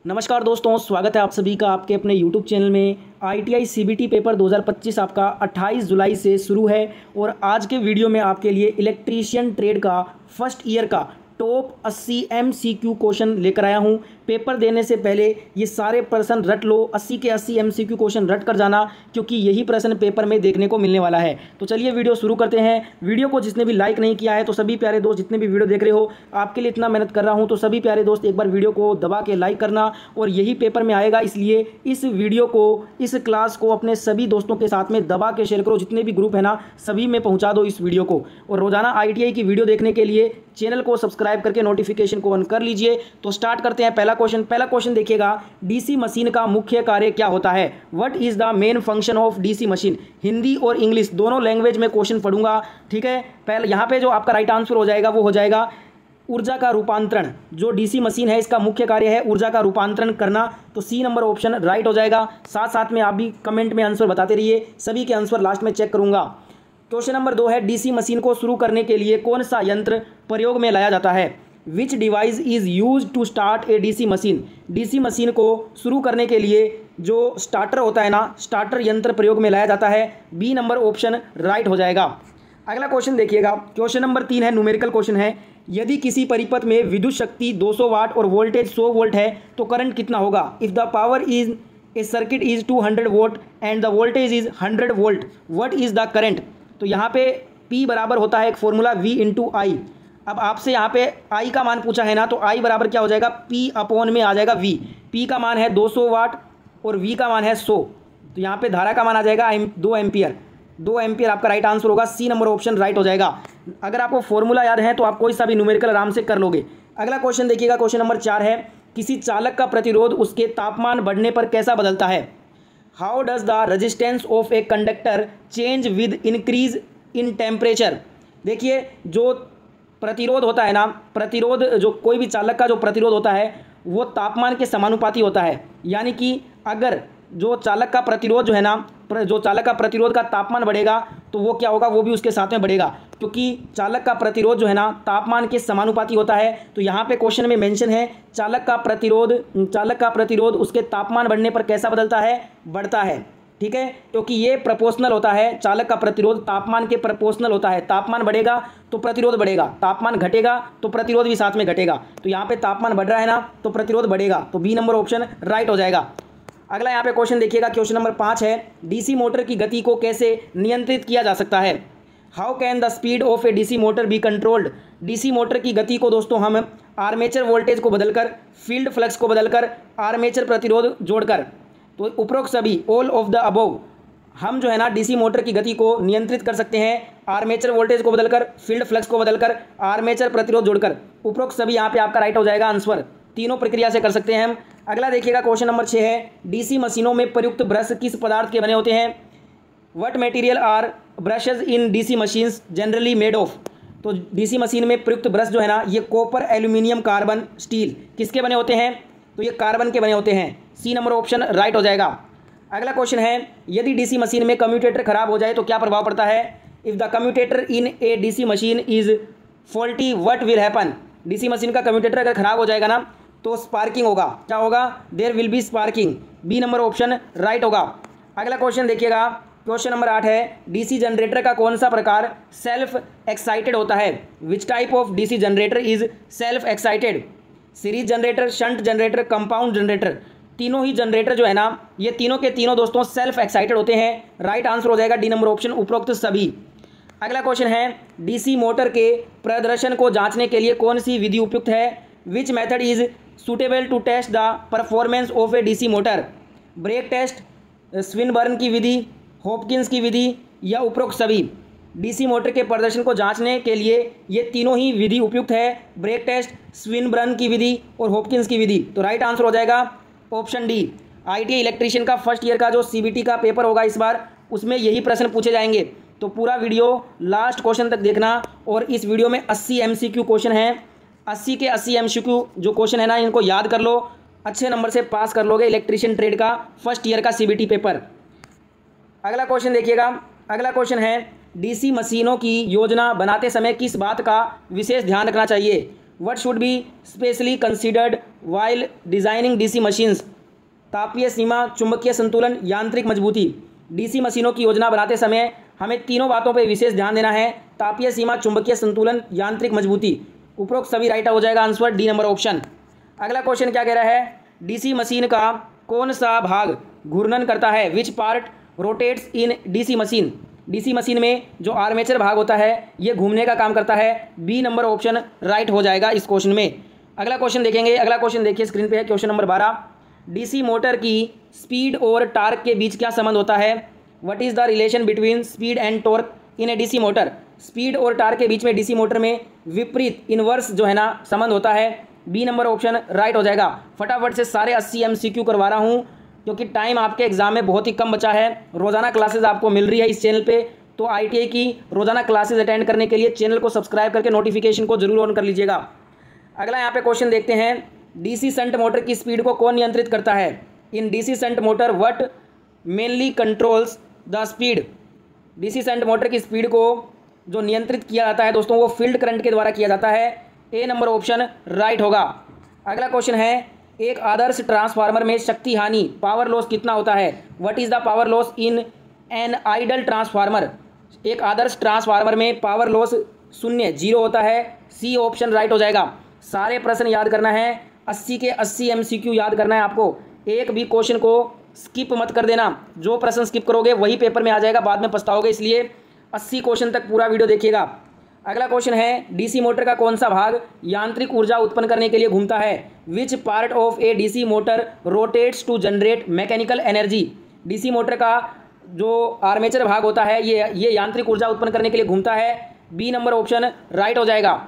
नमस्कार दोस्तों, स्वागत है आप सभी का आपके अपने YouTube चैनल में। ITI CBT पेपर 2025 आपका 28 जुलाई से शुरू है और आज के वीडियो में आपके लिए इलेक्ट्रीशियन ट्रेड का फर्स्ट ईयर का टॉप 80 MCQ क्वेश्चन लेकर आया हूं। पेपर देने से पहले ये सारे प्रश्न रट लो, 80 के 80 MCQ क्वेश्चन रट कर जाना, क्योंकि यही प्रश्न पेपर में देखने को मिलने वाला है। तो चलिए वीडियो शुरू करते हैं। वीडियो को जिसने भी लाइक नहीं किया है तो सभी प्यारे दोस्त जितने भी वीडियो देख रहे हो, आपके लिए इतना मेहनत कर रहा हूँ, तो सभी प्यारे दोस्त एक बार वीडियो को दबा के लाइक करना। और यही पेपर में आएगा, इसलिए इस वीडियो को, इस क्लास को अपने सभी दोस्तों के साथ में दबा के शेयर करो। जितने भी ग्रुप है ना, सभी में पहुँचा दो इस वीडियो को। और रोजाना ITI की वीडियो देखने के लिए चैनल को सब्सक्राइब करके नोटिफिकेशन को ऑन कर लीजिए। तो स्टार्ट करते हैं। पहला क्वेश्चन देखिएगा, डीसी मशीन का मुख्य कार्य क्या होता है? What is the main function of DC machine? Hindi और इंग्लिश दोनों लैंग्वेज में क्वेश्चन पढ़ूंगा, ठीक है। पहले यहाँ पे जो आपका राइट आंसर हो जाएगा वो हो जाएगा ऊर्जा का रूपांतरण। जो डीसी मशीन है इसका मुख्य कार्य है ऊर्जा का रूपांतरण करना। तो सी नंबर ऑप्शन राइट हो जाएगा। साथ साथ में आप भी कमेंट में आंसर बताते रहिए, सभी के आंसर लास्ट में चेक करूंगा। क्वेश्चन नंबर 2 है, डीसी मशीन को शुरू करने के लिए कौन सा यंत्र प्रयोग में लाया जाता है? Which device is use to start a DC machine? DC machine को शुरू करने के लिए जो स्टार्टर होता है ना, स्टार्टर यंत्र प्रयोग में लाया जाता है। बी नंबर ऑप्शन राइट हो जाएगा। अगला क्वेश्चन देखिएगा, क्वेश्चन नंबर 3 है, न्यूमेरिकल क्वेश्चन है। यदि किसी परिपथ में विद्युत शक्ति 200 वाट और वोल्टेज 100 वोल्ट है तो करंट कितना होगा? If the power is a circuit is 200 volt and the voltage is 100 volt, what is the current? तो यहाँ पे P बराबर होता है एक फॉर्मूला V इंटू आई। अब आपसे यहाँ पे I का मान पूछा है ना, तो I बराबर क्या हो जाएगा? P अपॉन में आ जाएगा V। P का मान है 200 वाट और V का मान है 100। तो यहाँ पे धारा का मान आ जाएगा 2 एम्पियर। 2 एम्पियर आपका राइट आंसर होगा। सी नंबर ऑप्शन राइट हो जाएगा। अगर आपको फॉर्मूला याद है तो आप कोई सा भी न्यूमेरिकल आराम से कर लोगे। अगला क्वेश्चन देखिएगा, क्वेश्चन नंबर 4 है, किसी चालक का प्रतिरोध उसके तापमान बढ़ने पर कैसा बदलता है? How does the resistance of a conductor change with increase in temperature? देखिए, जो प्रतिरोध होता है ना, प्रतिरोध, जो कोई भी चालक का जो प्रतिरोध होता है वो तापमान के समानुपाती होता है। यानी कि अगर जो चालक का प्रतिरोध जो है ना, जो चालक का प्रतिरोध का तापमान बढ़ेगा तो वो क्या होगा, वो भी उसके साथ में बढ़ेगा, क्योंकि चालक का प्रतिरोध जो है ना तापमान के समानुपाती होता है। तो यहाँ पे क्वेश्चन में मेंशन है चालक का प्रतिरोध उसके तापमान बढ़ने पर कैसा बदलता है? बढ़ता है, ठीक है, क्योंकि ये प्रोपोर्शनल होता है। चालक का प्रतिरोध तापमान के प्रोपोर्शनल होता है। तापमान बढ़ेगा तो प्रतिरोध बढ़ेगा, तापमान घटेगा तो प्रतिरोध भी साथ में घटेगा। तो यहाँ पे तापमान बढ़ रहा है ना, तो प्रतिरोध बढ़ेगा। तो बी नंबर ऑप्शन राइट हो जाएगा। अगला यहाँ पे क्वेश्चन देखिएगा, क्वेश्चन नंबर 5 है, डीसी मोटर की गति को कैसे नियंत्रित किया जा सकता है? How can the speed of a DC motor be controlled? DC motor की गति को दोस्तों हम आर्मेचर वोल्टेज को बदलकर, फील्ड फ्लक्स को बदलकर, आर्मेचर प्रतिरोध जोड़कर, तो उपरोक्त सभी ऑल ऑफ द अबोव, हम जो है ना डीसी मोटर की गति को नियंत्रित कर सकते हैं आर्मेचर वोल्टेज को बदलकर, फील्ड फ्लक्स को बदलकर, आर्मेचर प्रतिरोध जोड़कर। उपरोक्त सभी यहाँ पे आपका राइट हो जाएगा आंसर। तीनों प्रक्रिया से कर सकते हैं हम। अगला देखिएगा, क्वेश्चन नंबर 6 है, डीसी मशीनों में प्रयुक्त ब्रश किस पदार्थ के बने होते हैं? What material are brushes in DC machines generally made of? तो डीसी मशीन में प्रयुक्त ब्रश जो है ना, ये कॉपर, एल्यूमिनियम, कार्बन, स्टील, किसके बने होते हैं? तो ये कार्बन के बने होते हैं। सी नंबर ऑप्शन राइट हो जाएगा। अगला क्वेश्चन है, यदि डीसी मशीन में कम्यूटेटर खराब हो जाए तो क्या प्रभाव पड़ता है? If the commutator in A DC machine is faulty what will happen? DC machine का कम्यूटेटर अगर खराब हो जाएगा ना तो स्पार्किंग होगा। क्या होगा? There will be sparking. B number option right होगा। अगला क्वेश्चन देखिएगा, क्वेश्चन नंबर 8 है, डीसी जनरेटर का कौन सा प्रकार सेल्फ एक्साइटेड होता है? Which type of DC generator is self excited? Series generator, shunt generator, compound generator. तीनों ही जनरेटर जो है ना, ये तीनों के तीनों दोस्तों सेल्फ एक्साइटेड होते हैं। राइट आंसर हो जाएगा डी नंबर ऑप्शन, उपरोक्त सभी। अगला क्वेश्चन है, डीसी मोटर के प्रदर्शन को जांचने के लिए कौन सी विधि उपयुक्त है? Which method is suitable to test the performance of a DC motor? Brake test, Swinburne की विधि, हॉपकिंस की विधि, या उपरोक्त सभी? डीसी मोटर के प्रदर्शन को जांचने के लिए ये तीनों ही विधि उपयुक्त है, ब्रेक टेस्ट, स्विनबर्न की विधि और हॉपकिंस की विधि। तो राइट आंसर हो जाएगा ऑप्शन डी। ITI इलेक्ट्रीशियन का फर्स्ट ईयर का जो CBT का पेपर होगा इस बार, उसमें यही प्रश्न पूछे जाएंगे। तो पूरा वीडियो लास्ट क्वेश्चन तक देखना। और इस वीडियो में 80 MCQ क्वेश्चन हैं। 80 के 80 MCQ जो क्वेश्चन है ना, इनको याद कर लो, अच्छे नंबर से पास कर लोगे इलेक्ट्रीशियन ट्रेड का फर्स्ट ईयर का CBT पेपर। अगला क्वेश्चन देखिएगा, अगला क्वेश्चन है, डीसी मशीनों की योजना बनाते समय किस बात का विशेष ध्यान रखना चाहिए? What should be specially considered while designing DC machines. तापीय सीमा, चुंबकीय संतुलन, यांत्रिक मजबूती। डीसी मशीनों की योजना बनाते समय हमें तीनों बातों पर विशेष ध्यान देना है, तापीय सीमा, चुंबकीय संतुलन, यांत्रिक मजबूती। उपरोक्त सभी राइट हो जाएगा आंसर डी नंबर ऑप्शन। अगला क्वेश्चन क्या कह रहा है, डीसी मशीन का कौन सा भाग घूर्णन करता है, which part rotates in DC machine. DC machine में जो आर्मेचर भाग होता है ये घूमने का काम करता है, बी नंबर ऑप्शन राइट हो जाएगा इस क्वेश्चन में। अगला क्वेश्चन देखेंगे, अगला क्वेश्चन देखिए स्क्रीन पे है क्वेश्चन नंबर 12। डीसी मोटर की स्पीड और टार्क के बीच क्या संबंध होता है, what is the relation between speed and torque in A DC motor. Speed और टार्क के बीच में डीसी मोटर में विपरीत इनवर्स जो है ना संबंध होता है, बी नंबर ऑप्शन राइट हो जाएगा। फटाफट से सारे 80 MCQ करवा रहा हूँ क्योंकि टाइम आपके एग्जाम में बहुत ही कम बचा है। रोजाना क्लासेस आपको मिल रही है इस चैनल पे, तो ITI की रोजाना क्लासेस अटेंड करने के लिए चैनल को सब्सक्राइब करके नोटिफिकेशन को जरूर ऑन कर लीजिएगा। अगला यहाँ पे क्वेश्चन देखते हैं, डीसी शंट मोटर की स्पीड को कौन नियंत्रित करता है। In DC shunt motor what mainly controls the speed. DC shunt motor की स्पीड को जो नियंत्रित किया जाता है दोस्तों वो फील्ड करंट के द्वारा किया जाता है, ए नंबर ऑप्शन राइट होगा। अगला क्वेश्चन है, एक आदर्श ट्रांसफार्मर में शक्ति हानि पावर लॉस कितना होता है, what is the power loss in an ideal transformer. एक आदर्श ट्रांसफार्मर में पावर लॉस 0 होता है, सी ऑप्शन राइट हो जाएगा। सारे प्रश्न याद करना है, 80 के 80 MCQ याद करना है आपको, एक भी क्वेश्चन को स्किप मत कर देना। जो प्रश्न स्किप करोगे वही पेपर में आ जाएगा, बाद में पछताओगे, इसलिए 80 क्वेश्चन तक पूरा वीडियो देखिएगा। अगला क्वेश्चन है, डीसी मोटर का कौन सा भाग यांत्रिक ऊर्जा उत्पन्न करने के लिए घूमता है, which part of a DC motor rotates to generate mechanical energy. DC motor का जो आर्मेचर भाग होता है ये यांत्रिक ऊर्जा उत्पन्न करने के लिए घूमता है, बी नंबर ऑप्शन राइट हो जाएगा।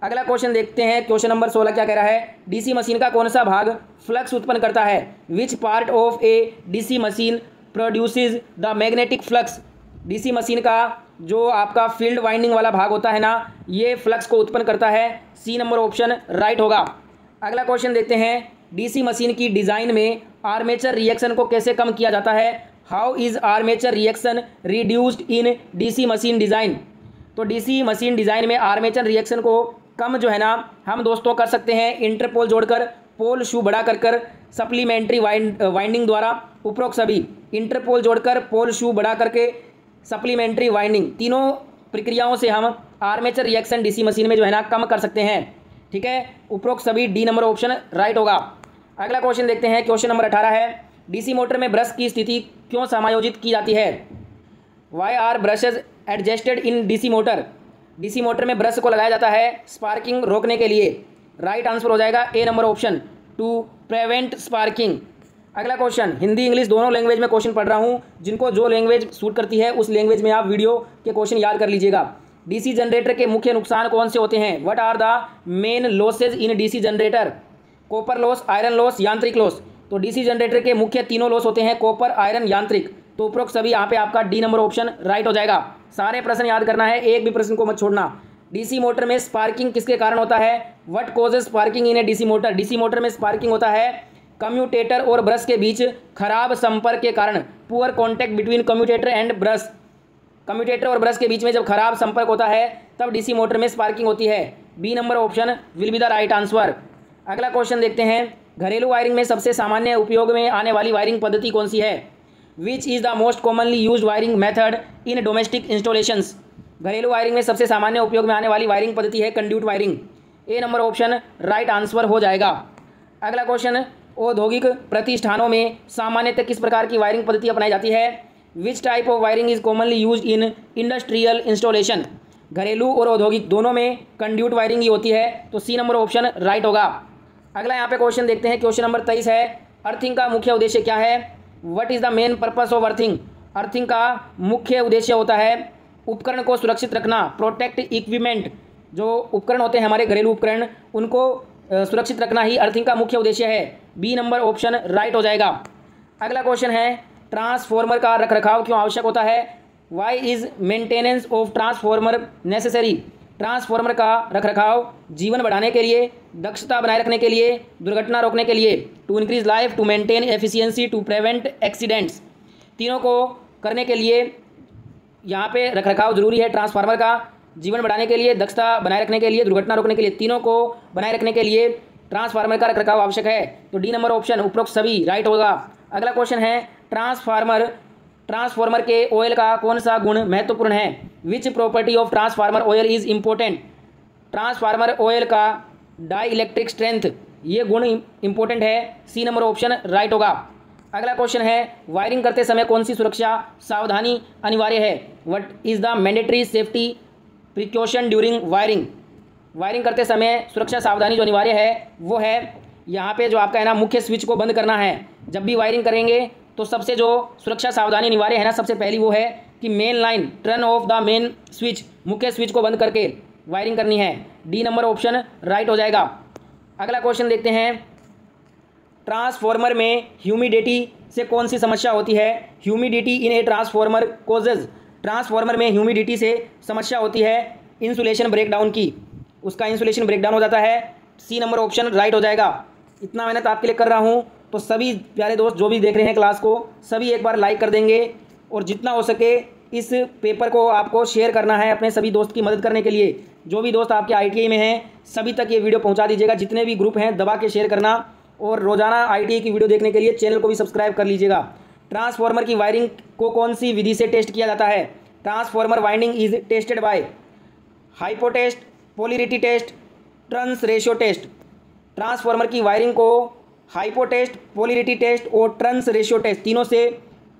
अगला क्वेश्चन देखते हैं, क्वेश्चन नंबर 16 क्या कह रहा है, डीसी मशीन का कौन सा भाग फ्लक्स उत्पन्न करता है, which part of a DC machine produces the magnetic flux. DC machine का जो आपका फील्ड वाइंडिंग वाला भाग होता है ना ये फ्लक्स को उत्पन्न करता है, सी नंबर ऑप्शन राइट होगा। अगला क्वेश्चन देखते हैं, डीसी मशीन की डिज़ाइन में आर्मेचर रिएक्शन को कैसे कम किया जाता है, how is armature reaction reduced in DC machine design. तो डीसी मशीन डिज़ाइन में आर्मेचर रिएक्शन को कम जो है ना हम दोस्तों कर सकते हैं इंटरपोल जोड़कर, पोल शू बढ़ा कर सप्लीमेंट्री वाइंडिंग द्वारा। उपरोक्त सभी इंटरपोल जोड़कर, पोल शू बढ़ा करके, सप्लीमेंट्री वाइंडिंग, तीनों प्रक्रियाओं से हम आर्मेचर रिएक्शन डीसी मशीन में जो है ना कम कर सकते हैं। ठीक है, उपरोक्त सभी डी नंबर ऑप्शन राइट होगा। अगला क्वेश्चन देखते हैं, क्वेश्चन नंबर 18 है, डीसी मोटर में ब्रश की स्थिति क्यों समायोजित की जाती है, why are brushes adjusted in DC motor. DC motor में ब्रश को लगाया जाता है स्पार्किंग रोकने के लिए, राइट आंसर हो जाएगा A number option, to prevent sparking. अगला क्वेश्चन, हिंदी इंग्लिश दोनों लैंग्वेज में क्वेश्चन पढ़ रहा हूँ, जिनको जो लैंग्वेज सूट करती है उस लैंग्वेज में आप वीडियो के क्वेश्चन याद कर लीजिएगा। डीसी जनरेटर के मुख्य नुकसान कौन से होते हैं, what are the main losses in DC generator, copper loss, iron loss, यांत्रिक लॉस। तो डीसी जनरेटर के मुख्य तीनों लॉस होते हैं, कॉपर, आयरन, यांत्रिक। तो उपरोक्त सभी यहाँ पे आपका डी नंबर ऑप्शन राइट हो जाएगा। सारे प्रश्न याद करना है, एक भी प्रश्न को मत छोड़ना। डीसी मोटर में स्पार्किंग किसके कारण होता है, what causes sparking in A DC motor. DC motor में स्पार्किंग होता है कम्यूटेटर और ब्रश के बीच खराब संपर्क के कारण, poor contact between commutator and brush. Commutator और ब्रश के बीच में जब खराब संपर्क होता है तब डीसी मोटर में स्पार्किंग होती है, B number option will be the right answer. अगला क्वेश्चन देखते हैं, घरेलू वायरिंग में सबसे सामान्य उपयोग में आने वाली वायरिंग पद्धति कौन सी है, which is the most commonly use wiring method in domestic installations. घरेलू वायरिंग में सबसे सामान्य उपयोग में आने वाली वायरिंग पद्धति है कंड्यूट वायरिंग, ए नंबर ऑप्शन राइट आंसर हो जाएगा। अगला क्वेश्चन, औद्योगिक प्रतिष्ठानों में सामान्यतः किस प्रकार की वायरिंग पद्धति अपनाई जाती है, which type of wiring is commonly use in industrial installation. घरेलू और औद्योगिक दोनों में कंड्यूट वायरिंग ही होती है, तो सी नंबर ऑप्शन राइट होगा। अगला यहाँ पे क्वेश्चन देखते हैं, क्वेश्चन नंबर 23 है, अर्थिंग का मुख्य उद्देश्य क्या है, what is the main purpose of earthing. Earthing का मुख्य उद्देश्य होता है उपकरण को सुरक्षित रखना, प्रोटेक्ट इक्विपमेंट। जो उपकरण होते हैं हमारे घरेलू उपकरण उनको सुरक्षित रखना ही अर्थिंग का मुख्य उद्देश्य है, बी नंबर ऑप्शन राइट हो जाएगा। अगला क्वेश्चन है, ट्रांसफॉर्मर का रखरखाव क्यों आवश्यक होता है, why is maintenance of transformer necessary. Transformer का रखरखाव जीवन बढ़ाने के लिए, दक्षता बनाए रखने के लिए, दुर्घटना रोकने के लिए, to increase life, to maintain efficiency, to prevent accidents. तीनों को करने के लिए यहाँ पे रखरखाव जरूरी है ट्रांसफार्मर का। जीवन बढ़ाने के लिए, दक्षता बनाए रखने के लिए, दुर्घटना रोकने के लिए, तीनों को बनाए रखने के लिए ट्रांसफार्मर का रखरखाव आवश्यक है। तो डी नंबर ऑप्शन उपरोक्त सभी राइट होगा। अगला क्वेश्चन है ट्रांसफार्मर के ऑयल का कौन सा गुण महत्वपूर्ण है? Which property of transformer oil is important? Transformer oil का डाई इलेक्ट्रिक स्ट्रेंथ, ये गुण इंपॉर्टेंट है। सी नंबर ऑप्शन राइट होगा। अगला क्वेश्चन है वायरिंग करते समय कौन सी सुरक्षा सावधानी अनिवार्य है? What is the mandatory safety precaution during wiring? Wiring करते समय सुरक्षा सावधानी जो अनिवार्य है वो है यहाँ पे जो आपका है ना, मुख्य स्विच को बंद करना है। जब भी वायरिंग करेंगे तो सबसे जो सुरक्षा सावधानी अनिवार्य है ना, सबसे पहली वो है कि main line turn off the main switch, मुख्य स्विच को बंद करके वायरिंग करनी है। डी नंबर ऑप्शन राइट हो जाएगा। अगला क्वेश्चन देखते हैं ट्रांसफॉर्मर में ह्यूमिडिटी से कौन सी समस्या होती है? Humidity in a transformer causes, transformer में ह्यूमिडिटी से समस्या होती है इंसुलेशन ब्रेकडाउन की, उसका इंसुलेशन ब्रेकडाउन हो जाता है। सी नंबर ऑप्शन राइट हो जाएगा। इतना मेहनत आपके लिए कर रहा हूँ तो सभी प्यारे दोस्त जो भी देख रहे हैं क्लास को, सभी एक बार लाइक कर देंगे और जितना हो सके इस पेपर को आपको शेयर करना है अपने सभी दोस्त की मदद करने के लिए। जो भी दोस्त आपके ITI में हैं सभी तक ये वीडियो पहुंचा दीजिएगा। जितने भी ग्रुप हैं दबा के शेयर करना और रोजाना ITI की वीडियो देखने के लिए चैनल को भी सब्सक्राइब कर लीजिएगा। ट्रांसफॉर्मर की वायरिंग को कौन सी विधि से टेस्ट किया जाता है? Transformer winding is tested by hypo test, polarity test, turns ratio test. Transformer की वायरिंग को हाइपो टेस्ट, पोलरिटी टेस्ट और टर्न्स रेशियो टेस्ट,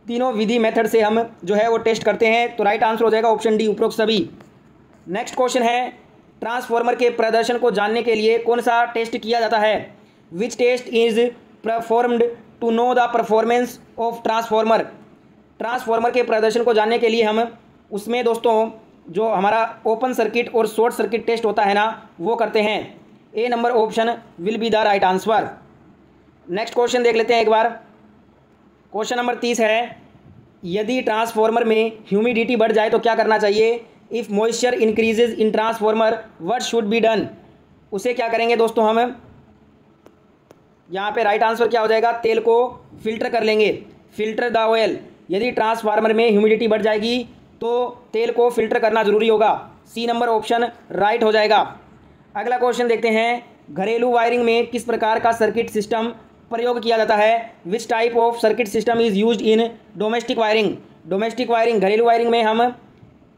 तीनों विधि मेथड से हम जो है वो टेस्ट करते हैं। तो राइट आंसर हो जाएगा ऑप्शन डी उपरोक्त सभी। नेक्स्ट क्वेश्चन है ट्रांसफॉर्मर के प्रदर्शन को जानने के लिए कौन सा टेस्ट किया जाता है? Which test is performed to know the performance of transformer? Transformer के प्रदर्शन को जानने के लिए हम उसमें दोस्तों जो हमारा ओपन सर्किट और शॉर्ट सर्किट टेस्ट होता है ना, वो करते हैं। A number option will be the right answer. Next question देख लेते हैं एक बार। क्वेश्चन नंबर 30 है यदि ट्रांसफॉर्मर में ह्यूमिडिटी बढ़ जाए तो क्या करना चाहिए? If moisture increases in transformer what should be done? उसे क्या करेंगे दोस्तों, हम यहाँ पे राइट आंसर क्या हो जाएगा? तेल को फिल्टर कर लेंगे, फिल्टर द ऑयल। यदि ट्रांसफार्मर में ह्यूमिडिटी बढ़ जाएगी तो तेल को फिल्टर करना जरूरी होगा। सी नंबर ऑप्शन राइट हो जाएगा। अगला क्वेश्चन देखते हैं घरेलू वायरिंग में किस प्रकार का सर्किट सिस्टम प्रयोग किया जाता है? Which type of circuit system is used in domestic wiring? Domestic wiring, घरेलू वायरिंग में हम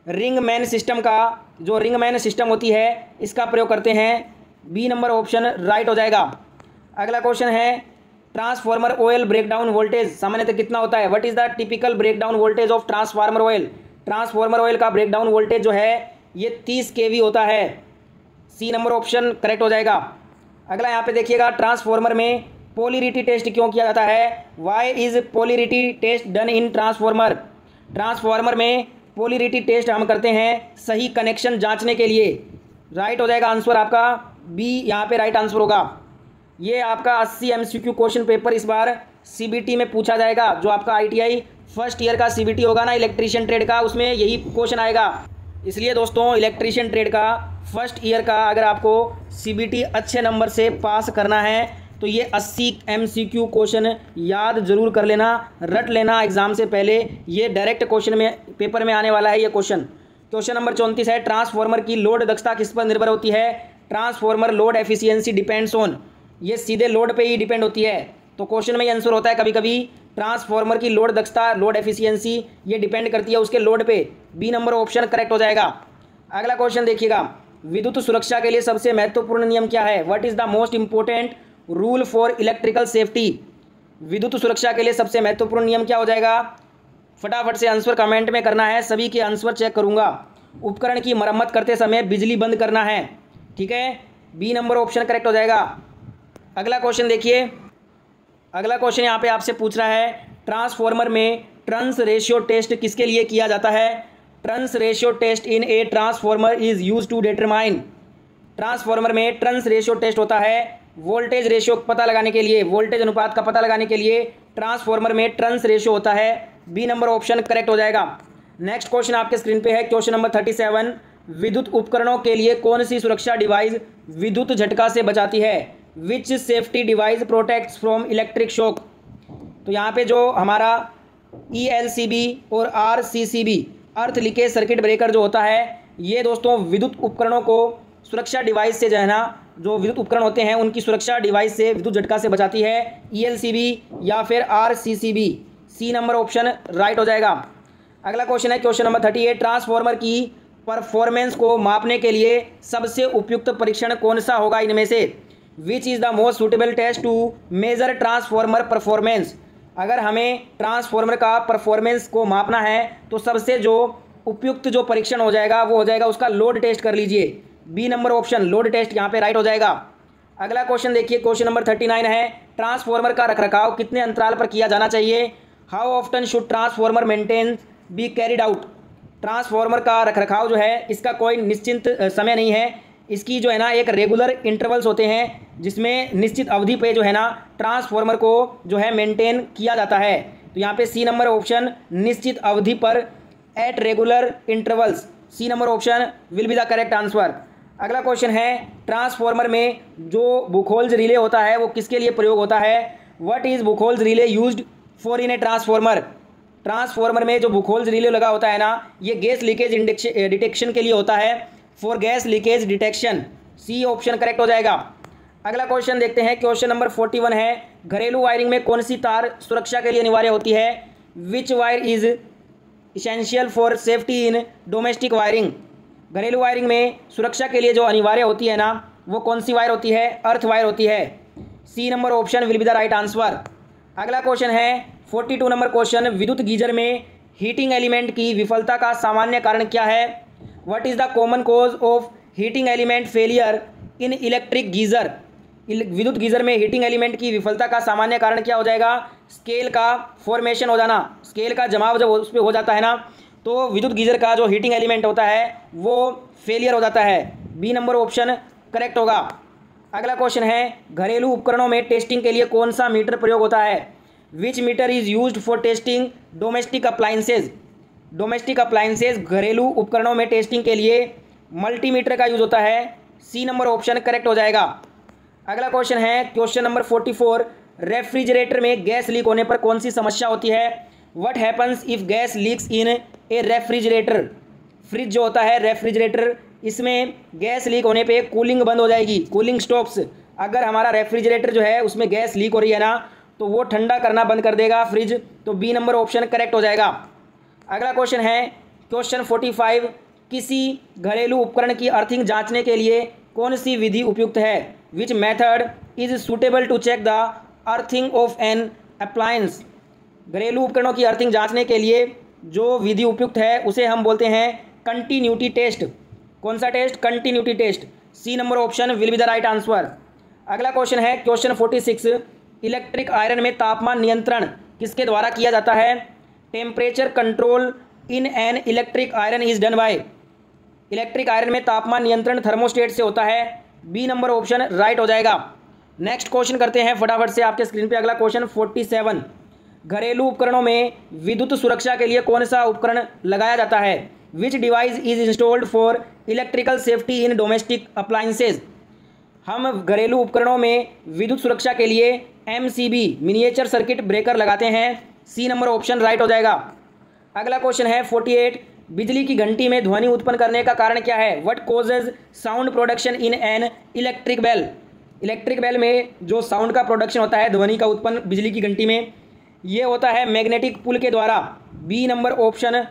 रिंग मैन सिस्टम का, जो रिंग मैन सिस्टम होती है इसका प्रयोग करते हैं। बी नंबर ऑप्शन राइट हो जाएगा। अगला क्वेश्चन है ट्रांसफार्मर ऑयल ब्रेकडाउन वोल्टेज सामान्यतः कितना होता है? What is the typical breakdown voltage of transformer oil? Transformer oil का ब्रेकडाउन वोल्टेज जो है ये 30 kV होता है। सी नंबर ऑप्शन करेक्ट हो जाएगा। अगला यहाँ पे देखिएगा ट्रांसफार्मर में पोलरिटी टेस्ट क्यों किया जाता है? Why is polarity test done in transformer? Transformer में पोलरिटी टेस्ट हम करते हैं सही कनेक्शन जांचने के लिए। राइट हो जाएगा आंसर आपका बी, यहाँ पे राइट आंसर होगा। ये आपका 80 MCQ क्वेश्चन पेपर इस बार CBT में पूछा जाएगा। जो आपका ITI फर्स्ट ईयर का CBT होगा ना इलेक्ट्रीशियन ट्रेड का, उसमें यही क्वेश्चन आएगा। इसलिए दोस्तों इलेक्ट्रीशियन ट्रेड का फर्स्ट ईयर का अगर आपको CBT अच्छे नंबर से पास करना है तो ये 80 MCQ क्वेश्चन याद जरूर कर लेना, रट लेना एग्जाम से पहले। ये डायरेक्ट क्वेश्चन में पेपर में आने वाला है ये क्वेश्चन। क्वेश्चन नंबर 34 है ट्रांसफार्मर की लोड दक्षता किस पर निर्भर होती है? Transformer load efficiency depends on, ये सीधे लोड पे ही डिपेंड होती है। तो क्वेश्चन में ये आंसर होता है कभी कभी ट्रांसफार्मर की लोड दक्षता, लोड एफिशिएंसी ये डिपेंड करती है उसके लोड पे। बी नंबर ऑप्शन करेक्ट हो जाएगा। अगला क्वेश्चन देखिएगा विद्युत सुरक्षा के लिए सबसे महत्वपूर्ण नियम क्या है? What is the most important rule for electrical safety? विद्युत सुरक्षा के लिए सबसे महत्वपूर्ण नियम क्या हो जाएगा? फटाफट से आंसर कमेंट में करना है, सभी के आंसर चेक करूंगा। उपकरण की मरम्मत करते समय बिजली बंद करना है, ठीक है। बी नंबर ऑप्शन करेक्ट हो जाएगा। अगला क्वेश्चन देखिए, अगला क्वेश्चन यहाँ पे आपसे पूछ रहा है ट्रांसफार्मर में टर्न्स रेशियो टेस्ट किसके लिए किया जाता है? Turns ratio test in a transformer is use to determine, transformer में टर्न्स रेशियो टेस्ट होता है वोल्टेज रेशियो पता लगाने के लिए, वोल्टेज अनुपात का पता लगाने के लिए ट्रांसफार्मर में टर्न्स रेशियो होता है। बी नंबर ऑप्शन करेक्ट हो जाएगा। नेक्स्ट क्वेश्चन आपके स्क्रीन पे है क्वेश्चन नंबर 37, विद्युत उपकरणों के लिए कौन सी सुरक्षा डिवाइस विद्युत झटका से बचाती है? Which safety device protects from electric shock? तो यहाँ पे जो हमारा ELCB और RCCB earth leakage circuit breaker जो होता है ये दोस्तों विद्युत उपकरणों को सुरक्षा डिवाइस से जो है ना, जो विद्युत उपकरण होते हैं उनकी सुरक्षा डिवाइस से विद्युत झटका से बचाती है। ELCB या फिर RCCB, C number option right हो जाएगा। अगला क्वेश्चन है क्वेश्चन नंबर 38, ट्रांसफॉर्मर की परफॉर्मेंस को मापने के लिए सबसे उपयुक्त परीक्षण कौन सा होगा इनमें से? Which is the most suitable test to measure transformer performance? अगर हमें ट्रांसफॉर्मर का परफॉर्मेंस को मापना है तो सबसे जो उपयुक्त जो परीक्षण हो जाएगा वो हो जाएगा उसका लोड टेस्ट कर लीजिए। B number option load test यहाँ पे राइट हो जाएगा। अगला क्वेश्चन देखिए, क्वेश्चन नंबर 39 है, ट्रांसफॉर्मर का रखरखाव कितने अंतराल पर किया जाना चाहिए? How often should transformer maintain be carried out? Transformer का रखरखाव जो है इसका कोई निश्चित समय नहीं है, इसकी जो है ना एक रेगुलर इंटरवल्स होते हैं जिसमें निश्चित अवधि पे जो है ना ट्रांसफॉर्मर को जो है मेंटेन किया जाता है। तो यहाँ पे सी नंबर ऑप्शन निश्चित अवधि पर at regular intervals, C number option will be the correct answer. अगला क्वेश्चन है, ट्रांसफॉर्मर में जो बुखोल्ज रिले होता है वो किसके लिए प्रयोग होता है? What is Buchholz relay used for in a transformer? Transformer में जो बुखोल्ज रिले लगा होता है ना, ये गैस लीकेज डिटेक्शन के लिए होता है, for gas leakage detection, C option correct हो जाएगा। अगला क्वेश्चन देखते हैं, क्वेश्चन नंबर 41 है, घरेलू वायरिंग में कौन सी तार सुरक्षा के लिए अनिवार्य होती है? Which wire is essential for safety in domestic wiring? घरेलू वायरिंग में सुरक्षा के लिए जो अनिवार्य होती है ना वो कौन सी वायर होती है? अर्थ वायर होती है, C number option will be the right answer. अगला क्वेश्चन है 42 नंबर क्वेश्चन, विद्युत गीजर में हीटिंग एलिमेंट की विफलता का सामान्य कारण क्या है? What is the common cause of heating element failure in electric geyser? विद्युत गीजर में हीटिंग एलिमेंट की विफलता का सामान्य कारण क्या हो जाएगा? स्केल का फॉर्मेशन हो जाना, स्केल का जमाव जब उस पर हो जाता है ना तो विद्युत गीजर का जो हीटिंग एलिमेंट होता है वो फेलियर हो जाता है, बी नंबर ऑप्शन करेक्ट होगा। अगला क्वेश्चन है, घरेलू उपकरणों में टेस्टिंग के लिए कौन सा मीटर प्रयोग होता है? Which meter is used for testing domestic appliances? Domestic appliances घरेलू उपकरणों में टेस्टिंग के लिए मल्टीमीटर का यूज होता है, सी नंबर ऑप्शन करेक्ट हो जाएगा। अगला क्वेश्चन है क्वेश्चन नंबर 44, रेफ्रिजरेटर में गैस लीक होने पर कौन सी समस्या होती है? What happens if gas leaks in A refrigerator? Fridge जो होता है रेफ्रिजरेटर, इसमें गैस लीक होने पे कूलिंग बंद हो जाएगी, कूलिंग स्टॉप्स। अगर हमारा रेफ्रिजरेटर जो है उसमें गैस लीक हो रही है ना तो वो ठंडा करना बंद कर देगा फ्रिज, तो बी नंबर ऑप्शन करेक्ट हो जाएगा। अगला क्वेश्चन है क्वेश्चन 45, किसी घरेलू उपकरण की अर्थिंग जांचने के लिए कौन सी विधि उपयुक्त है? Which method is suitable to check the earthing of an appliance? घरेलू उपकरणों की अर्थिंग जांचने के लिए जो विधि उपयुक्त है उसे हम बोलते हैं कंटिन्यूटी टेस्ट। कौन सा टेस्ट? Continuity test, C number option will be the right answer. अगला क्वेश्चन है क्वेश्चन 46, इलेक्ट्रिक आयरन में तापमान नियंत्रण किसके द्वारा किया जाता है? Temperature control in an electric iron is done by? Electric iron में तापमान नियंत्रण थर्मोस्टेट से होता है, बी नंबर ऑप्शन राइट हो जाएगा। नेक्स्ट क्वेश्चन करते हैं फटाफट से आपके स्क्रीन पे। अगला क्वेश्चन 47, घरेलू उपकरणों में विद्युत सुरक्षा के लिए कौन सा उपकरण लगाया जाता है? Which device is installed for electrical safety in domestic appliances? हम घरेलू उपकरणों में विद्युत सुरक्षा के लिए MCB मिनिएचर सर्किट ब्रेकर लगाते हैं, सी नंबर ऑप्शन राइट हो जाएगा। अगला क्वेश्चन है 48, बिजली की घंटी में ध्वनि उत्पन्न करने का कारण क्या है? What causes sound production in an electric bell? Electric bell में जो साउंड का प्रोडक्शन होता है, ध्वनि का उत्पन्न बिजली की घंटी में, ये होता है मैग्नेटिक पुल के द्वारा, बी नंबर ऑप्शन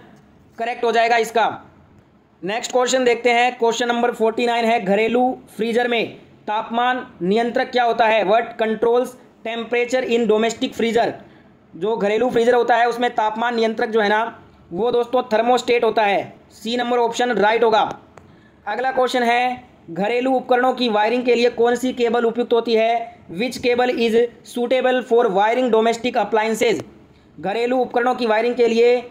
करेक्ट हो जाएगा इसका। नेक्स्ट क्वेश्चन देखते हैं, क्वेश्चन नंबर 49 है, घरेलू फ्रीजर में तापमान नियंत्रक क्या होता है? What controls temperature in domestic freezer? जो घरेलू फ्रीजर होता है उसमें तापमान नियंत्रक जो है ना वो दोस्तों थर्मोस्टेट होता है, सी नंबर ऑप्शन राइट होगा। अगला क्वेश्चन है, घरेलू उपकरणों की वायरिंग के लिए कौन सी केबल उपयुक्त होती है? Which cable is suitable for wiring domestic appliances? घरेलू उपकरणों की वायरिंग के लिए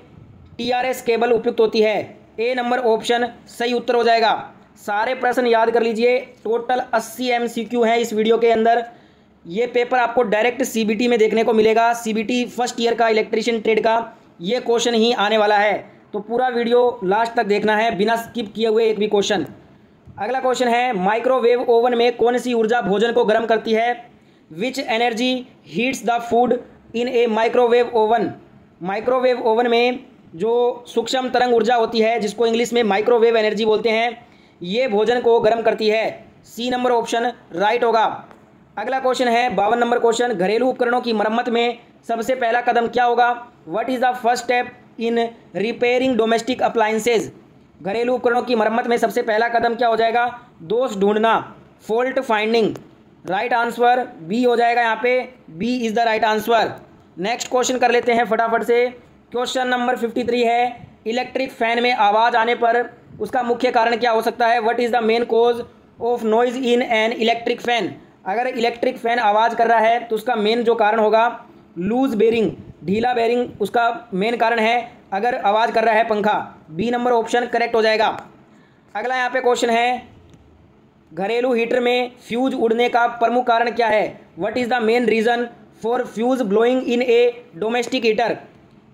TRS केबल उपयुक्त होती है, ए नंबर ऑप्शन सही उत्तर हो जाएगा। सारे प्रश्न याद कर लीजिए, टोटल 80 MCQ हैं इस वीडियो के अंदर। ये पेपर आपको डायरेक्ट CBT में देखने को मिलेगा, CBT फर्स्ट ईयर का इलेक्ट्रीशियन ट्रेड का ये क्वेश्चन ही आने वाला है, तो पूरा वीडियो लास्ट तक देखना है बिना स्किप किए हुए एक भी क्वेश्चन। अगला क्वेश्चन है, माइक्रोवेव ओवन में कौन सी ऊर्जा भोजन को गर्म करती है? Which energy heats the food in A microwave oven? Microwave oven में जो सूक्ष्म तरंग ऊर्जा होती है, जिसको इंग्लिश में माइक्रोवेव एनर्जी बोलते हैं, ये भोजन को गर्म करती है। सी नंबर ऑप्शन राइट होगा। अगला क्वेश्चन है 52 नंबर क्वेश्चन, घरेलू उपकरणों की मरम्मत में सबसे पहला कदम क्या होगा? What is the first step in repairing domestic appliances? घरेलू उपकरणों की मरम्मत में सबसे पहला कदम क्या हो जाएगा? दोष ढूंढना, fault finding. Right answer B हो जाएगा, यहाँ पे B is the right answer. Next question कर लेते हैं फटाफट से। क्वेश्चन नंबर 53 है, इलेक्ट्रिक फैन में आवाज़ आने पर उसका मुख्य कारण क्या हो सकता है? What is the main cause of noise in an electric fan? अगर इलेक्ट्रिक फैन आवाज़ कर रहा है तो उसका मेन जो कारण होगा लूज बेरिंग, ढीला बेरिंग उसका मेन कारण है अगर आवाज़ कर रहा है पंखा। बी नंबर ऑप्शन करेक्ट हो जाएगा। अगला यहाँ पे क्वेश्चन है, घरेलू हीटर में फ्यूज उड़ने का प्रमुख कारण क्या है? What is the main reason for fuse blowing in A domestic heater?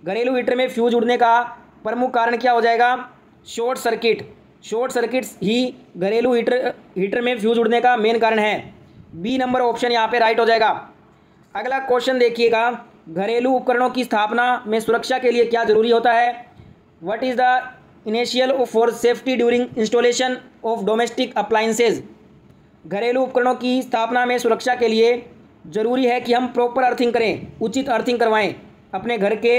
घरेलू हीटर में फ्यूज उड़ने का प्रमुख कारण क्या हो जाएगा? Short circuit. शॉर्ट सर्किट ही घरेलू हीटर में फ्यूज उड़ने का मेन कारण है। बी नंबर ऑप्शन यहाँ पे राइट हो जाएगा। अगला क्वेश्चन देखिएगा, घरेलू उपकरणों की स्थापना में सुरक्षा के लिए क्या जरूरी होता है? What is the initial for safety during installation of domestic appliances? घरेलू उपकरणों की स्थापना में सुरक्षा के लिए ज़रूरी है कि हम प्रॉपर अर्थिंग करें, उचित अर्थिंग करवाएं अपने घर के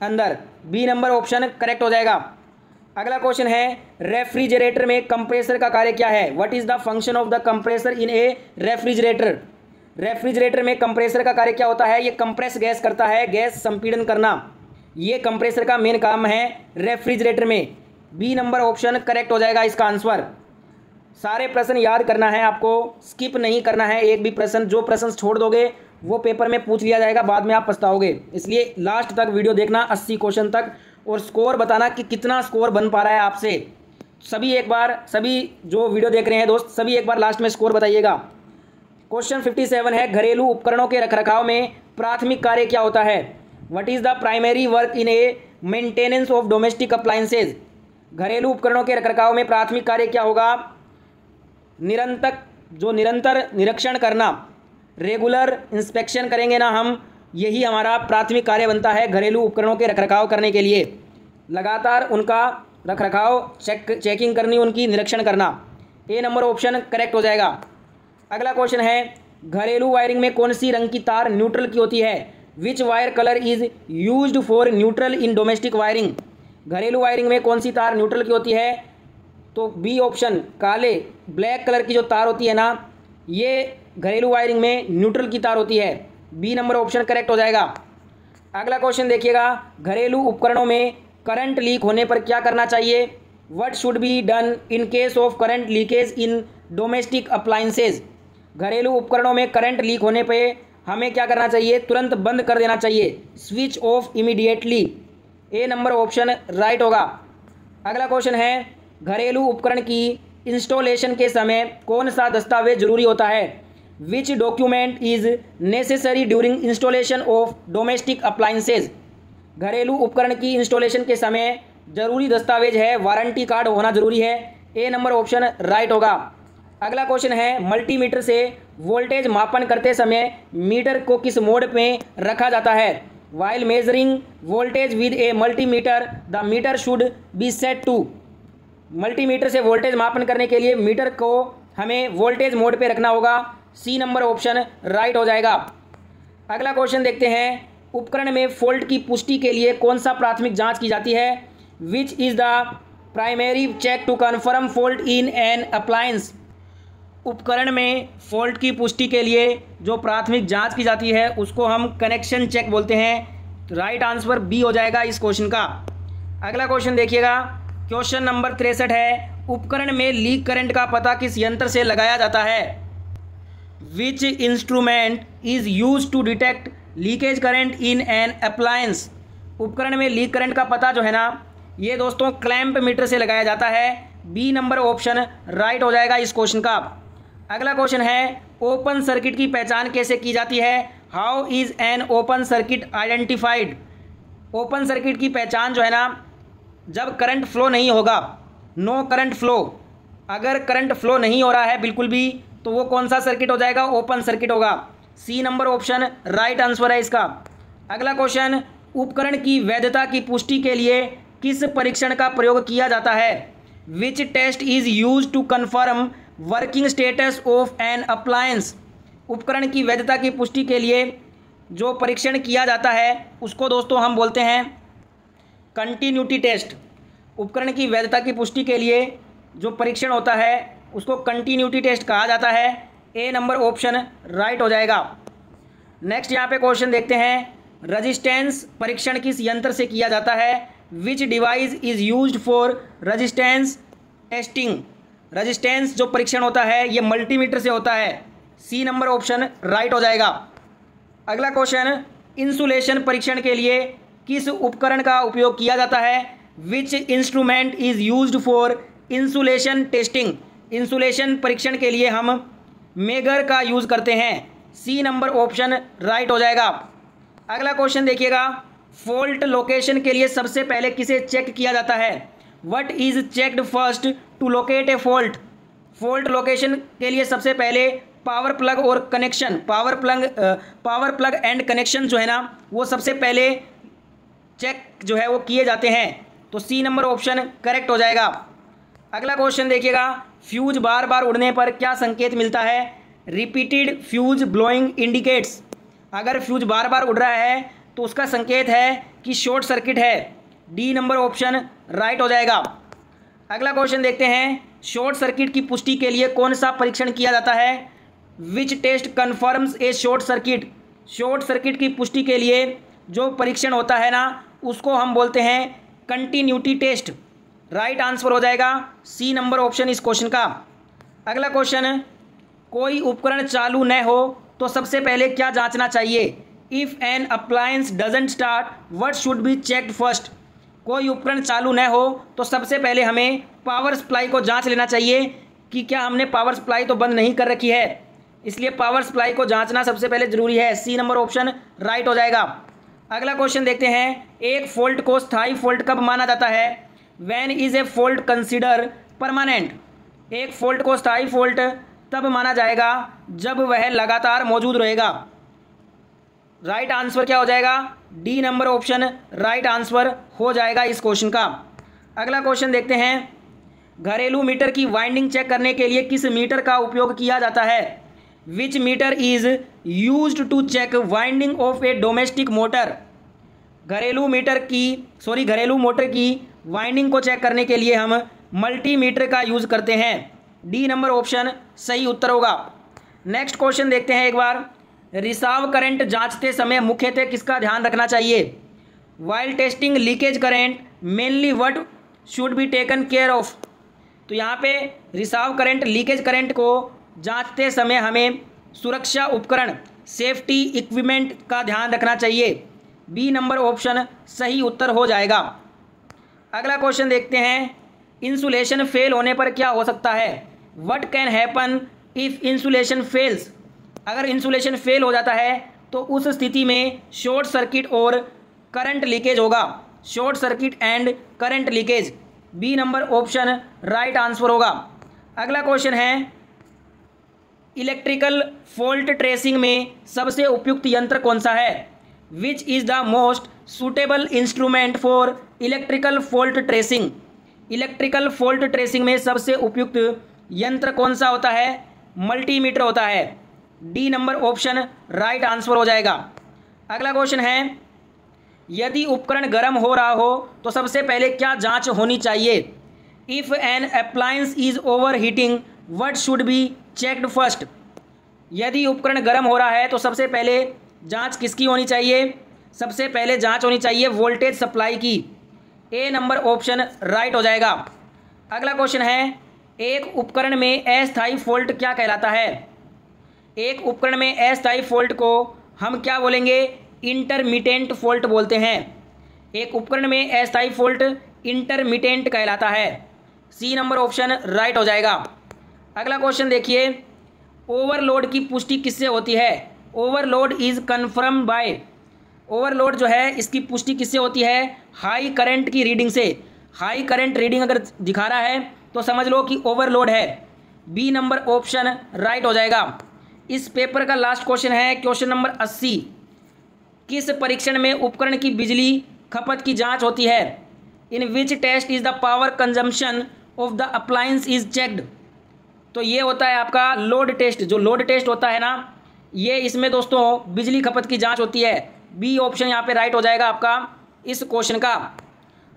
अंदर। बी नंबर ऑप्शन करेक्ट हो जाएगा। अगला क्वेश्चन है, रेफ्रिजरेटर में कंप्रेसर का कार्य क्या है? What is the function of the compressor in A refrigerator? Refrigerator में कंप्रेसर का कार्य क्या होता है? ये कंप्रेस गैस करता है, गैस संपीड़न करना, ये कंप्रेसर का मेन काम है रेफ्रिजरेटर में। बी नंबर ऑप्शन करेक्ट हो जाएगा इसका आंसर। सारे प्रश्न याद करना है आपको, स्किप नहीं करना है एक भी प्रश्न। जो प्रश्न छोड़ दोगे वो पेपर में पूछ लिया जाएगा, बाद में आप पछताओगे। इसलिए लास्ट तक वीडियो देखना, 80 क्वेश्चन तक, और स्कोर बताना कि कितना स्कोर बन पा रहा है आपसे। सभी एक बार, सभी जो वीडियो देख रहे हैं दोस्त, सभी एक बार लास्ट में स्कोर बताइएगा। क्वेश्चन 57 है, घरेलू उपकरणों के रखरखाव में प्राथमिक कार्य क्या होता है? What is the primary work in A maintenance of domestic appliances? घरेलू उपकरणों के रखरखाव में प्राथमिक कार्य क्या होगा? निरंतर निरीक्षण करना, रेगुलर इंस्पेक्शन करेंगे ना हम, यही हमारा प्राथमिक कार्य बनता है घरेलू उपकरणों के रखरखाव करने के लिए। लगातार उनका रखरखाव चेकिंग करनी, उनकी निरीक्षण करना। ए नंबर ऑप्शन करेक्ट हो जाएगा। अगला क्वेश्चन है, घरेलू वायरिंग में कौन सी रंग की तार न्यूट्रल की होती है? Which wire colour is used for neutral in domestic wiring? घरेलू वायरिंग में कौन सी तार न्यूट्रल की होती है? तो बी ऑप्शन, काले ब्लैक कलर की जो तार होती है ना, ये घरेलू वायरिंग में न्यूट्रल की तार होती है। बी नंबर ऑप्शन करेक्ट हो जाएगा। अगला क्वेश्चन देखिएगा, घरेलू उपकरणों में करंट लीक होने पर क्या करना चाहिए? What should be done in case of current leakage in domestic appliances? घरेलू उपकरणों में करंट लीक होने पे हमें क्या करना चाहिए? तुरंत बंद कर देना चाहिए, स्विच ऑफ इमीडिएटली। ए नंबर ऑप्शन राइट होगा। अगला क्वेश्चन है, घरेलू उपकरण की इंस्टॉलेशन के समय कौन सा दस्तावेज जरूरी होता है? Which document is necessary during installation of domestic appliances? घरेलू उपकरण की इंस्टॉलेशन के समय जरूरी दस्तावेज है वारंटी कार्ड होना जरूरी है। ए नंबर ऑप्शन राइट होगा। अगला क्वेश्चन है, मल्टीमीटर से वोल्टेज मापन करते समय मीटर को किस मोड में रखा जाता है? While measuring voltage with a multimeter the meter should be set to. Multimeter से वोल्टेज मापन करने के लिए मीटर को हमें वोल्टेज मोड पे रखना होगा। सी नंबर ऑप्शन राइट हो जाएगा। अगला क्वेश्चन देखते हैं, उपकरण में फॉल्ट की पुष्टि के लिए कौन सा प्राथमिक जांच की जाती है? Which is the primary check to confirm fault in an appliance? उपकरण में फॉल्ट की पुष्टि के लिए जो प्राथमिक जांच की जाती है उसको हम कनेक्शन चेक बोलते हैं। राइट आंसर बी हो जाएगा इस क्वेश्चन का। अगला क्वेश्चन देखिएगा, क्वेश्चन नंबर 63 है, उपकरण में लीक करंट का पता किस यंत्र से लगाया जाता है? Which instrument is use to detect leakage current in an appliance? उपकरण में लीक करंट का पता जो है ना, ये दोस्तों क्लैंप मीटर से लगाया जाता है। बी नंबर ऑप्शन राइट हो जाएगा इस क्वेश्चन का। अगला क्वेश्चन है, ओपन सर्किट की पहचान कैसे की जाती है? How is an open circuit identified? Open circuit की पहचान जो है ना, जब करंट फ्लो नहीं होगा, नो करंट फ्लो, अगर करंट फ्लो नहीं हो रहा है बिल्कुल भी, तो वो कौन सा सर्किट हो जाएगा? ओपन सर्किट होगा। C number option right answer है इसका। अगला क्वेश्चन, उपकरण की वैधता की पुष्टि के लिए किस परीक्षण का प्रयोग किया जाता है? Which test is use to confirm working status of an appliance. उपकरण की वैधता की पुष्टि के लिए जो परीक्षण किया जाता है उसको दोस्तों हम बोलते हैं कंटिन्यूटी टेस्ट। उपकरण की वैधता की पुष्टि के लिए जो परीक्षण होता है उसको कंटिन्यूटी टेस्ट कहा जाता है। ए नंबर ऑप्शन राइट हो जाएगा। नेक्स्ट यहाँ पे क्वेश्चन देखते हैं, रेजिस्टेंस परीक्षण किस यंत्र से किया जाता है? Which device is used for resistance testing. Resistance जो परीक्षण होता है ये मल्टीमीटर से होता है। सी नंबर ऑप्शन राइट हो जाएगा। अगला क्वेश्चन, इंसुलेशन परीक्षण के लिए किस उपकरण का उपयोग किया जाता है? Which instrument is used for insulation testing. Insulation परीक्षण के लिए हम मेगर का यूज़ करते हैं। सी नंबर ऑप्शन राइट हो जाएगा। अगला क्वेश्चन देखिएगा, फॉल्ट लोकेशन के लिए सबसे पहले किसे चेक किया जाता है? What is checked first to locate a fault. Fault location के लिए सबसे पहले पावर प्लग और connection, power plug and connection जो है ना वो सबसे पहले चेक जो है वो किए जाते हैं। तो सी नंबर ऑप्शन करेक्ट हो जाएगा। अगला क्वेश्चन देखिएगा, फ्यूज बार बार उड़ने पर क्या संकेत मिलता है? Repeated fuse blowing indicates. अगर फ्यूज बार बार उड़ रहा है तो उसका संकेत है कि शॉर्ट सर्किट है। डी नंबर ऑप्शन राइट हो जाएगा। अगला क्वेश्चन देखते हैं, शॉर्ट सर्किट की पुष्टि के लिए कौन सा परीक्षण किया जाता है? Which test confirms a short circuit. Short circuit की पुष्टि के लिए जो परीक्षण होता है ना उसको हम बोलते हैं कंटिन्यूटी टेस्ट। राइट आंसर हो जाएगा सी नंबर ऑप्शन इस क्वेश्चन का। अगला क्वेश्चन, कोई उपकरण चालू न हो तो सबसे पहले क्या जांचना चाहिए? If an appliance doesn't start what should be checked first. कोई उपकरण चालू न हो तो सबसे पहले हमें पावर सप्लाई को जांच लेना चाहिए कि क्या हमने पावर सप्लाई तो बंद नहीं कर रखी है, इसलिए पावर सप्लाई को जांचना सबसे पहले ज़रूरी है। सी नंबर ऑप्शन राइट हो जाएगा। अगला क्वेश्चन देखते हैं, एक फॉल्ट को स्थायी फॉल्ट कब माना जाता है? When is a fault consider permanent। एक फॉल्ट को स्थायी फॉल्ट तब माना जाएगा जब वह लगातार मौजूद रहेगा। राइट आंसर क्या हो जाएगा? D number option right answer हो जाएगा इस क्वेश्चन का। अगला क्वेश्चन देखते हैं, घरेलू मीटर की वाइंडिंग चेक करने के लिए किस मीटर का उपयोग किया जाता है? Which meter is used to check winding of a domestic motor. घरेलू मोटर की वाइंडिंग को चेक करने के लिए हम मल्टीमीटर का यूज़ करते हैं। डी नंबर ऑप्शन सही उत्तर होगा। नेक्स्ट क्वेश्चन देखते हैं एक बार, रिसाव करंट जांचते समय मुख्यतः किसका ध्यान रखना चाहिए? While testing leakage current mainly what should be taken care of. तो यहाँ पे रिसाव करंट लीकेज करंट को जांचते समय हमें सुरक्षा उपकरण सेफ्टी इक्विपमेंट का ध्यान रखना चाहिए। बी नंबर ऑप्शन सही उत्तर हो जाएगा। अगला क्वेश्चन देखते हैं, इंसुलेशन फेल होने पर क्या हो सकता है? What can happen if insulation fails. अगर इंसुलेशन फेल हो जाता है तो उस स्थिति में शॉर्ट सर्किट और करंट लीकेज होगा। Short circuit and current leakage. B number option right answer होगा। अगला क्वेश्चन है, इलेक्ट्रिकल फॉल्ट ट्रेसिंग में सबसे उपयुक्त यंत्र कौन सा है? Which is the most suitable instrument for electrical fault tracing. Electrical fault tracing में सबसे उपयुक्त यंत्र कौन सा होता है? मल्टीमीटर होता है। D number option right answer हो जाएगा। अगला क्वेश्चन है, यदि उपकरण गर्म हो रहा हो तो सबसे पहले क्या जांच होनी चाहिए? If an appliance is over heating what should be checked first. यदि उपकरण गर्म हो रहा है तो सबसे पहले जांच किसकी होनी चाहिए? सबसे पहले जांच होनी चाहिए वोल्टेज सप्लाई की। ए नंबर ऑप्शन राइट हो जाएगा। अगला क्वेश्चन है, एक उपकरण में अस्थायी फॉल्ट क्या कहलाता है? एक उपकरण में अस्थायी फॉल्ट को हम क्या बोलेंगे? इंटरमिटेंट फॉल्ट बोलते हैं। एक उपकरण में अस्थायी फॉल्ट इंटरमिटेंट कहलाता है। सी नंबर ऑप्शन राइट हो जाएगा। अगला क्वेश्चन देखिए, ओवरलोड की पुष्टि किससे होती है? Overload is confirm by. Overload जो है इसकी पुष्टि किससे होती है? हाई करंट की रीडिंग से। हाई करंट रीडिंग अगर दिखा रहा है तो समझ लो कि ओवरलोड है। बी नंबर ऑप्शन राइट हो जाएगा। इस पेपर का लास्ट क्वेश्चन है क्वेश्चन नंबर 80। किस परीक्षण में उपकरण की बिजली खपत की जांच होती है? In which test is the power consumption of the appliance is checked. तो ये होता है आपका लोड टेस्ट। जो लोड टेस्ट होता है ना, ये इसमें दोस्तों बिजली खपत की जांच होती है। बी ऑप्शन यहाँ पे राइट हो जाएगा आपका इस क्वेश्चन का।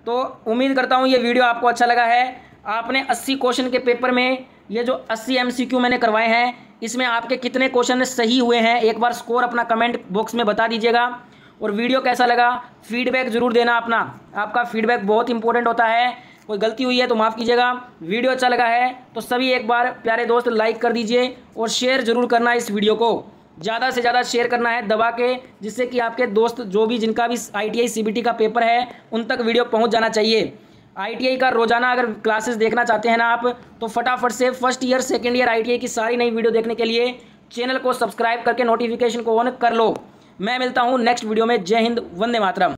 तो उम्मीद करता हूँ ये वीडियो आपको अच्छा लगा है। आपने 80 क्वेश्चन के पेपर में ये जो 80 MCQ मैंने करवाए हैं, इसमें आपके कितने क्वेश्चन सही हुए हैं एक बार स्कोर अपना कमेंट बॉक्स में बता दीजिएगा। और वीडियो कैसा लगा फीडबैक ज़रूर देना अपना, आपका फीडबैक बहुत इंपॉर्टेंट होता है। कोई गलती हुई है तो माफ़ कीजिएगा। वीडियो अच्छा लगा है तो सभी एक बार प्यारे दोस्त लाइक कर दीजिए और शेयर ज़रूर करना है। इस वीडियो को ज़्यादा से ज़्यादा शेयर करना है दबा के, जिससे कि आपके दोस्त जो भी जिनका भी ITI CBT का पेपर है उन तक वीडियो पहुंच जाना चाहिए। ITI का रोजाना अगर क्लासेस देखना चाहते हैं ना आप, तो फटाफट से first year second year ITI की सारी नई वीडियो देखने के लिए चैनल को सब्सक्राइब करके नोटिफिकेशन को ऑन कर लो। मैं मिलता हूँ नेक्स्ट वीडियो में। जय हिंद, वंदे मातरम।